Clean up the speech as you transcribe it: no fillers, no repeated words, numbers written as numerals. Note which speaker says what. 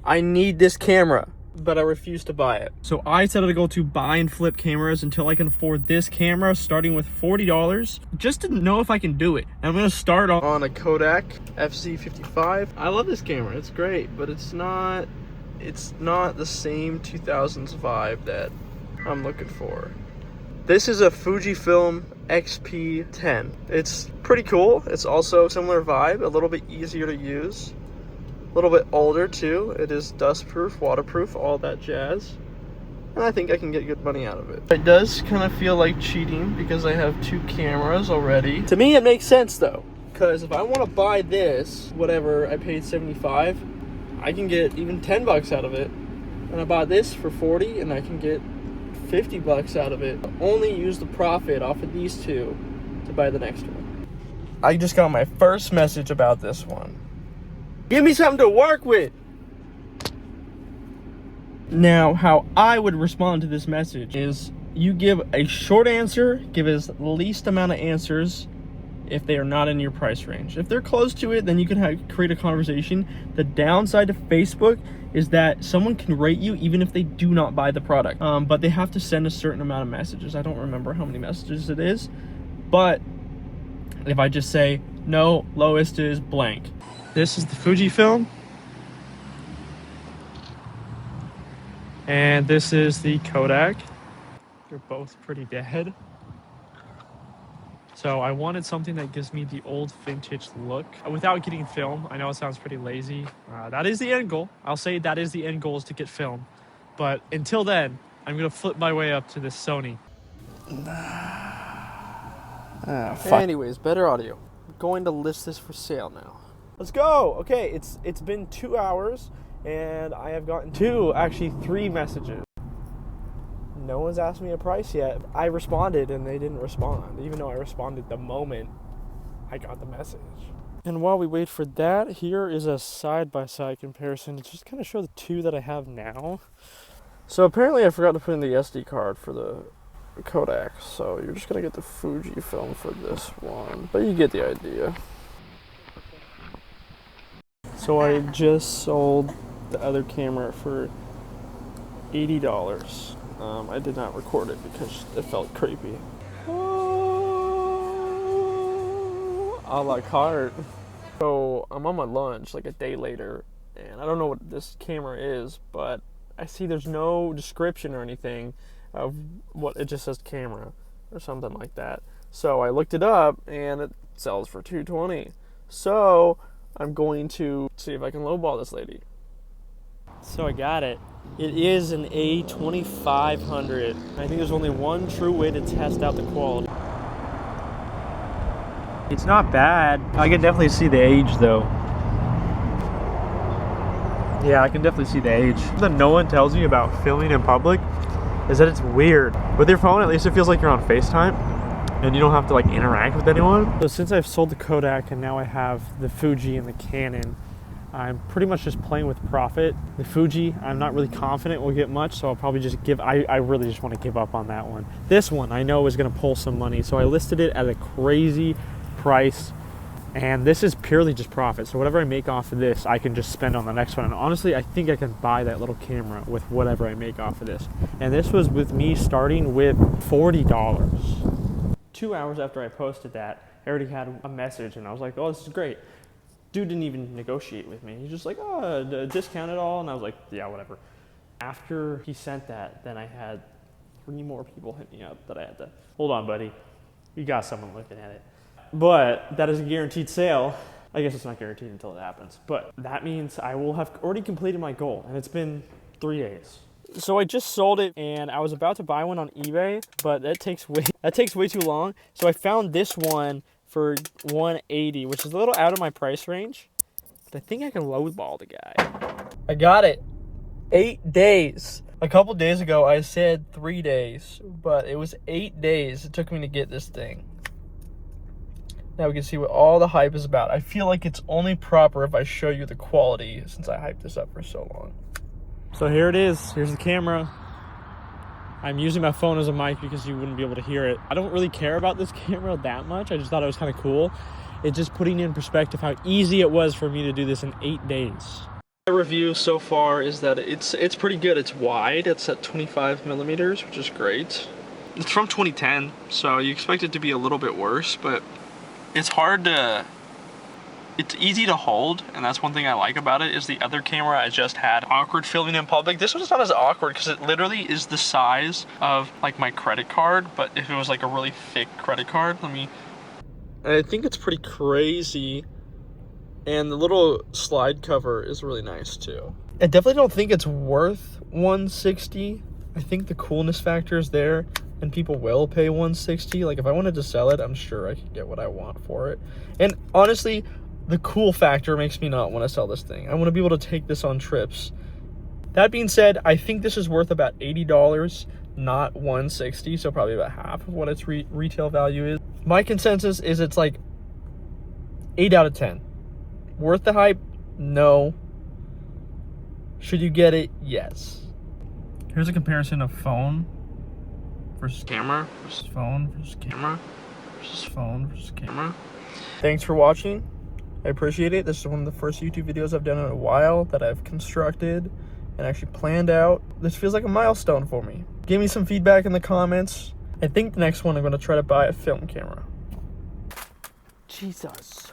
Speaker 1: I need this camera, but I refuse to buy it. So I decided to go to buy and flip cameras until I can afford this camera, starting with $40, just to know if I can do it. And I'm gonna start on a Kodak FC55. I love this camera, it's great, but it's not the same 2000s vibe that I'm looking for. This is a Fujifilm XP10. It's pretty cool. It's also similar vibe, a little bit easier to use. A little bit older too. It is dust proof, waterproof, all that jazz. And I think I can get good money out of it. It does kind of feel like cheating because I have 2 cameras already. To me, it makes sense though, because if I want to buy this, whatever I paid 75, I can get even 10 bucks out of it. And I bought this for 40 and I can get 50 bucks out of it. Only use the profit off of these 2 to buy the next one. I just got my first message about this one. Give me something to work with. Now, how I would respond to this message is you give a short answer, give as least amount of answers if they are not in your price range. If they're close to it, then you can create a conversation. The downside of Facebook is that someone can rate you even if they do not buy the product. But they have to send a certain amount of messages. I don't remember how many messages it is, but if I just say, no, lowest is blank. This is the Fujifilm. And this is the Kodak. They're both pretty dead. So I wanted something that gives me the old vintage look without getting film. I know it sounds pretty lazy. That is the end goal. I'll say that is the end goal, is to get film. But until then, I'm gonna flip my way up to this Sony. Anyways, better audio. I'm going to list this for sale now. Let's go. Okay, it's been 2 hours and I have gotten 3 messages. No one's asked me a price yet. I responded and they didn't respond, even though I responded the moment I got the message. And while we wait for that, here is a side-by-side comparison to just kind of show the 2 that I have now. So apparently I forgot to put in the SD card for the Kodak, so you're just gonna get the Fujifilm for this one, but you get the idea. So I just sold the other camera for $80. I did not record it because it felt creepy. Oh, a la carte. So I'm on my lunch like a day later, and I don't know what this camera is, but I see there's no description or anything of what, it just says camera or something like that. So I looked it up and it sells for $220. So I'm going to see if I can lowball this lady. So I got it. It is an A2500. I think there's only one true way to test out the quality. It's not bad. I can definitely see the age though. Yeah, I can definitely see the age. That no one tells you about filming in public is that it's weird. With your phone, at least it feels like you're on FaceTime and you don't have to like interact with anyone. So since I've sold the Kodak and now I have the Fuji and the Canon, I'm pretty much just playing with profit. The Fuji, I'm not really confident will get much, so I'll probably just I really just want to give up on that one. This one I know is going to pull some money, so I listed it at a crazy price, and this is purely just profit. So whatever I make off of this, I can just spend on the next one. And honestly, I think I can buy that little camera with whatever I make off of this. And this was with me starting with $40. 2 hours after I posted that, I already had a message, and I was like, oh, this is great. Dude didn't even negotiate with me. He's just like, oh, discount it all. And I was like, yeah, whatever. After he sent that, then I had 3 more people hit me up that I had to, hold on, buddy. You got someone looking at it. But that is a guaranteed sale. I guess it's not guaranteed until it happens. But that means I will have already completed my goal. And it's been 3 days. So I just sold it and I was about to buy one on eBay, but that takes way too long. So I found this one for $180, which is a little out of my price range, but I think I can lowball the guy. I got it. 8 days. A couple days ago I said 3 days, but it was 8 days it took me to get this thing. Now we can see what all the hype is about. I feel like it's only proper if I show you the quality since I hyped this up for so long. So here it is. Here's the camera. I'm using my phone as a mic because you wouldn't be able to hear it. I don't really care about this camera that much. I just thought it was kind of cool. It's just putting in perspective how easy it was for me to do this in 8 days. My review so far is that it's pretty good. It's wide. It's at 25 millimeters, which is great. It's from 2010, so you expect it to be a little bit worse, but it's easy to hold, and that's one thing I like about it. Is the other camera I just had awkward filming in public. This one's not as awkward because it literally is the size of like my credit card, but if it was like a really thick credit card, I think it's pretty crazy. And the little slide cover is really nice too. I definitely don't think it's worth $160. I think the coolness factor is there and people will pay $160. Like if I wanted to sell it, I'm sure I could get what I want for it. And honestly, the cool factor makes me not want to sell this thing. I want to be able to take this on trips. That being said, I think this is worth about $80, not $160. So probably about half of what its retail value is. My consensus is it's like 8 out of 10. Worth the hype? No. Should you get it? Yes. Here's a comparison of phone versus camera versus phone versus camera versus phone versus camera. Thanks for watching. I appreciate it. This is one of the first YouTube videos I've done in a while that I've constructed and actually planned out. This feels like a milestone for me. Give me some feedback in the comments. I think the next one I'm going to try to buy a film camera. Jesus.